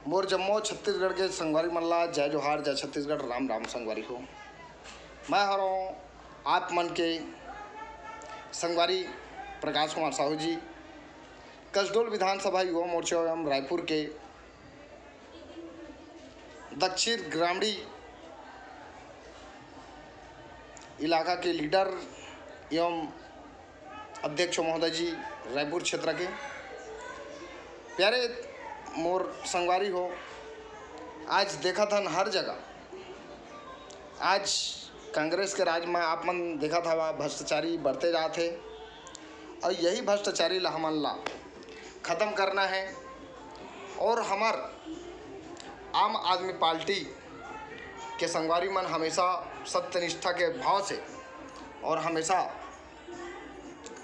मोर जम्मो छत्तीसगढ़ के संगवारी मल्ला जय जोहार, जय छत्तीसगढ़, राम राम संगवारी हो। मैं हो रहा हूँ आप मन के संगवारी प्रकाश कुमार साहू जी, कसडोल विधानसभा युवा मोर्चा एवं रायपुर के दक्षिण ग्रामीण इलाका के लीडर एवं अध्यक्ष महोदय जी, रायपुर क्षेत्र के प्यारे मोर संगवारी हो। आज देखा था हर जगह, आज कांग्रेस के राज में आप मन देखा था भ्रष्टाचारी बढ़ते जाते, और यही भ्रष्टाचारी ला हमन ला ख़त्म करना है। और हमार आम आदमी पार्टी के संगवारी मन हमेशा सत्यनिष्ठा के भाव से और हमेशा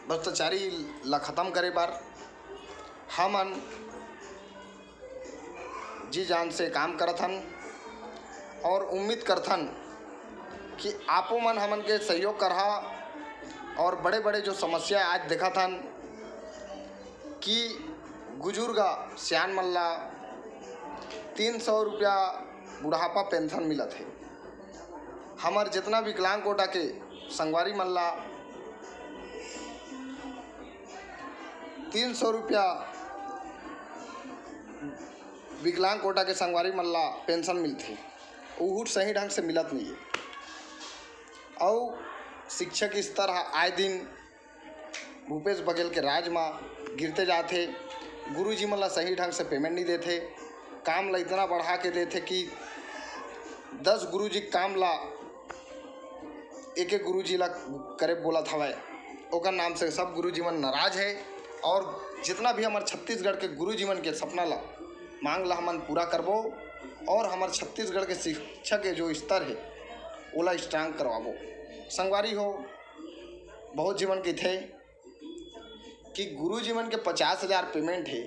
भ्रष्टाचारी ला ख़त्म करे बार हमन जी जान से काम करथन और उम्मीद करथन कि आपो मन हमन के सहयोग करहा। और बड़े बड़े जो समस्या आज देखा थन कि बुजुर्ग सियान मन ला 300 रुपया बुढ़ापा पेंशन मिलत है। हमार जितना विकलांग कोटा के संगवारी मन ला 300 रुपया विकलांग कोटा के संगवारी मन ला पेंशन मिलती, वो सही ढंग से मिलत नहीं है। और शिक्षक स्तर आए दिन भूपेश बघेल के राज में गिरते जाते। गुरुजी मन ला सही ढंग से पेमेंट नहीं देते, काम ला इतना बढ़ा के देते कि 10 गुरुजी काम ला एक एक गुरुजी ला करे बोला था, ओकर नाम से सब गुरुजी मन नाराज है। और जितना भी हमारे छत्तीसगढ़ के गुरुजी मन के सपना ला मांग ला हमन पूरा करबो, और हमारे छत्तीसगढ़ के शिक्षा के जो स्तर है ओला स्ट्रांग करवाबो। संगवारी हो, बहुत जीवन के थे कि गुरु जीवन के 50,000 पेमेंट है,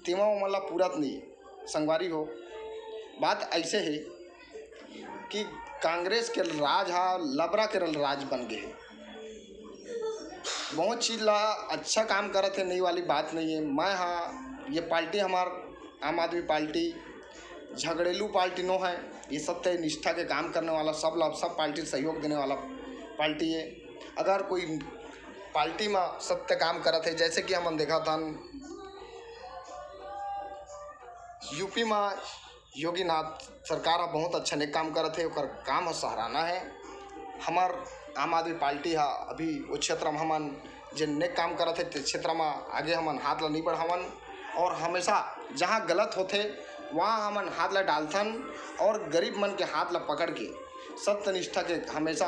तीमा उमला पूरत नहीं है। संगवारी हो, बात ऐसे है कि कांग्रेस के राज हा लबरा के राज बन गए है। बहुत चीज़ ला अच्छा काम करत है, नहीं वाली बात नहीं है। मैं हाँ, ये पार्टी हमार आम आदमी पार्टी झगड़ेलू पार्टी नो है, ये सत्य निष्ठा के काम करने वाला सब पार्टी सहयोग देने वाला पार्टी है। अगर कोई पार्टी में सत्य काम करत है, जैसे कि हमन देखा था यूपी में योगी नाथ सरकार बहुत अच्छा नेक काम करत है, ओकर काम सराहना है। हमार आम आदमी पार्टी हा अभी वो क्षेत्र में हमन जो नेक काम करत है ते क्षेत्र में आगे हमन हाथ ला नहीं बढ़ावन, और हमेशा जहाँ गलत होते वहाँ हमन हाथ ला डालथन, और गरीब मन के हाथ ला पकड़ के सत्यनिष्ठा के हमेशा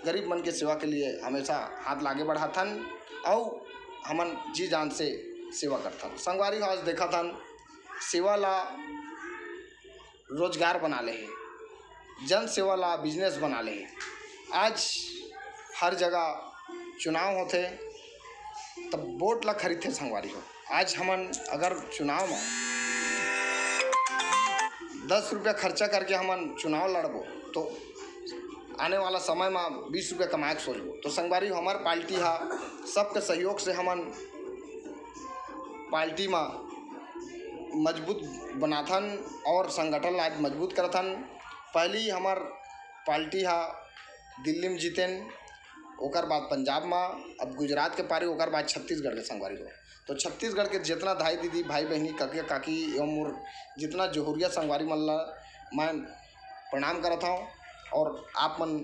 गरीब मन के सेवा के लिए हमेशा हाथ ला आगे बढ़ाथन, और हमन जी जान से सेवा करथन। संगवारी आज देखा था सेवा ला रोजगार बना ले है, जन सेवा ला बिजनेस बना ले है। आज हर जगह चुनाव होते तब वोट ला खरीदते संगवारी हो। आज हमन अगर चुनाव में 10 रुपया खर्चा करके हमन चुनाव लड़बो तो आने वाला समय में 20 रुपया कमाए के सोचबो। तो संगवारी हमार पार्टी हा सबके सहयोग से हमन पार्टी में मजबूत बनाथन और संगठन आज मजबूत करथन। पहली हमार पार्टी हा दिल्ली में जीतेन, ओकर बाद पंजाब में, अब गुजरात के पारी, ओकर बाद छत्तीसगढ़ के संगवारी हो। तो छत्तीसगढ़ के जितना दाई दीदी भाई बहनी काकी काकी एवं मोर जितना जोहरिया संगवारी मन ला मैं प्रणाम करता हूँ, और आप मन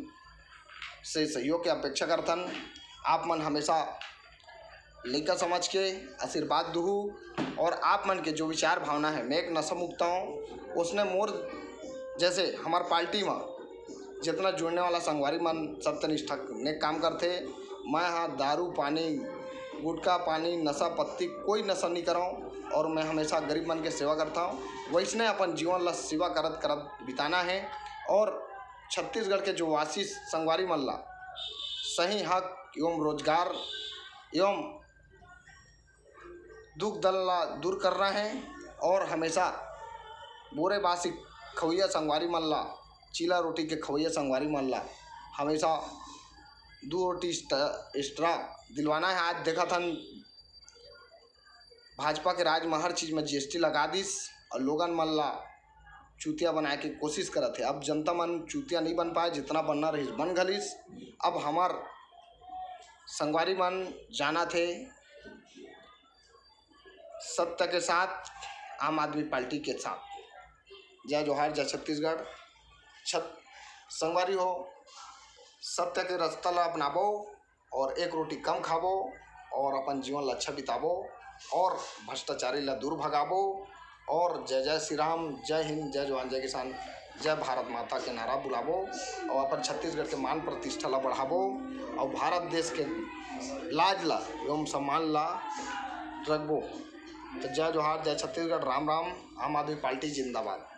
से सहयोग के अपेक्षा करथन। आप मन हमेशा लइका समझ के आशीर्वाद दूँ, और आप मन के जो विचार भावना है मैं एक नशा मुक्त हूँ, उसने मोर जैसे हमार पार्टी में जितना जुड़ने वाला संगवारी मन सत्यनिष्ठा ने काम करते। मैं हाँ दारू पानी गुटखा पानी नशा पत्ती कोई नशा नहीं कराऊँ, और मैं हमेशा गरीब मन के सेवा करता हूँ। वैसने अपन जीवन ला सेवा करत करत बिताना है, और छत्तीसगढ़ के जो वासी संगवारी मन ला सही हक एवं रोजगार एवं दुख दल ला दूर करना है। और हमेशा बोरे बासी खवैया संगवारी मन ला, चीला रोटी के खवैया संगवारी मन ला हमेशा 2 रोटी एक्स्ट्रा दिलवाना है। आज देखा था भाजपा के राज में हर चीज़ में GST लगा दीस, और लोगन मन ला चूतिया बनाए के कोशिश करत है। अब जनता मन चूतिया नहीं बन पाए, जितना बनना रही बन घलिस। अब हमार संगवारी मन जाना थे सत्य के साथ, आम आदमी पार्टी के साथ। जय जोहार, जय छत्तीसगढ़। संगवारी हो, सत्य के रास्ता ला अपनाबो और एक रोटी कम खाबो और अपन जीवन ला अच्छा बिताबो और भ्रष्टाचारी ला दूर भगाबो और जय जय श्री राम, जय हिंद, जय जवान, जय किसान, जय भारत माता के नारा बुलाबो और अपन छत्तीसगढ़ के मान प्रतिष्ठा ला बढ़ाबो और भारत देश के लाज ला एवं सम्मान ला रखबो। तो जय जोहार, जय छत्तीसगढ़, राम राम। आम आदमी पार्टी जिंदाबाद।